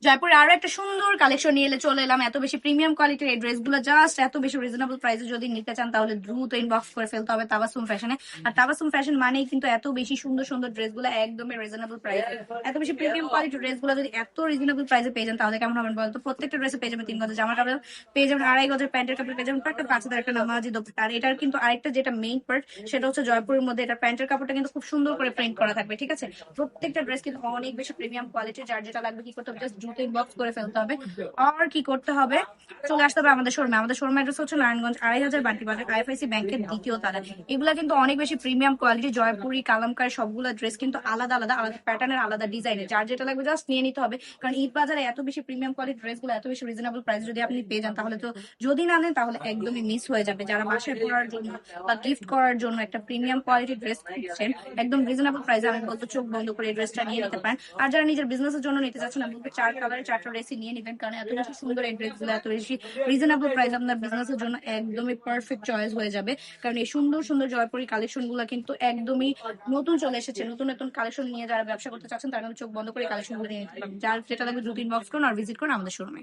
জয়পুরে আরো একটা সুন্দর কালেকশন নিয়ে চলে এলাম। এত বেশি প্রিমিয়াম কোয়ালিটির এই ড্রেসগুলো জাস্ট এত বেশি রিজনেবল প্রাইসে যদি নিতে চান তাহলে দ্রুত ইনবক্স করে ফেলতে হবে তাবাসসুম ফ্যাশনে। আর তাবাসসুম ফ্যাশন মানেই কিন্তু এত বেশি সুন্দর সুন্দর ড্রেসগুলো একদমই রিজনেবল প্রাইসে, এত বেশি প্রিমিয়াম কোয়ালিটির ড্রেসগুলো যদি এত রিজনেবল প্রাইসে পেয়ে যান তাহলে কেমন হবে বলতো। প্রত্যেকটা ড্রেসে পেয়ে যাবেন 3 গজের জামা কাপড়, পেয়ে যাবেন 2.5 গজের প্যান্টের কাপড়, পেয়ে যাবেন একটা 5,000 একটা নামাজি দোপাট্টা। আর এটার কিন্তু আরেকটা যেটা মেইন পার্ট সেটা হচ্ছে জয়পুরের মধ্যে এটা প্যান্টের কাপড়টা কিন্তু খুব সুন্দর করে প্রিন্ট করা থাকবে, ঠিক আছে। প্রত্যেকটা ড্রেস কিন্তু অনেক বেশি প্রিমিয়াম কোয়ালিটির, যার যেটা লাগবে কি করতে হবে জাস্ট দ্রুত ইনবক্স করে ফেলতে হবে। আর কি করতে হবে, চলে আসতে হবে আমাদের শোরুমে। আমাদের শোরুম অ্যাড্রেস হচ্ছে নারায়ণগঞ্জ 2,500 বান্টি বাজার, আইএফআইসি ব্যাংকের দ্বিতীয় তলা। এগুলা কিন্তু অনেক বেশি প্রিমিয়াম কোয়ালিটি, জয়পুরি কালামকার সবগুলো ড্রেস কিন্তু আলাদা আলাদা আলাদা প্যাটার্নের আলাদা ডিজাইনের, যার যেটা লাগবে জাস্ট নিয়ে নিতে হবে। কারণ ঈদ বাজারে এত বেশি প্রিমিয়াম কোয়ালিটি ড্রেসগুলো এত বেশি রিজনেবল প্রাইস যদি আপনি পেয়ে যান তাহলে তো, যদি না নেন তাহলে একদমই মিস হয়ে যাবে। যারা বাসায় পরার জন্য বা গিফট করার জন্য একটা প্রিমিয়াম কোয়ালিটির ড্রেস খুঁজছেন একদম রিজনেবল প্রাইসে, আমি বলবো চোখ বন্ধ করে এই ড্রেসটা নিয়ে নিতে পারেন। আর যারা নিজের বিজনেসের জন্য নিতে চাচ্ছেন আমি বলবো 4 কালারের 4টা ড্রেসই নিয়ে নিবেন, কারণ এত বেশি সুন্দর এই ড্রেসগুলো এত বেশি রিজনেবল প্রাইস আপনার বিজনেসের জন্য একদমই পারফেক্ট চয়েস হয়ে যাবে। কারণ এই সুন্দর সুন্দর জয়পুরি কালেকশন গুলো কিন্তু একদমই নতুন চলে এসেছে। নতুন নতুন কালেকশন নিয়ে যারা ব্যবসা করতে চাচ্ছেন তারা কিন্তু চোখ বন্ধ করে কালেকশন গুলো নিয়ে নিতে পারবেন। যার যেটা লাগবে দ্রুত ইনবক্স করুন আর ভিজিট করুন আমাদের শোরুমে।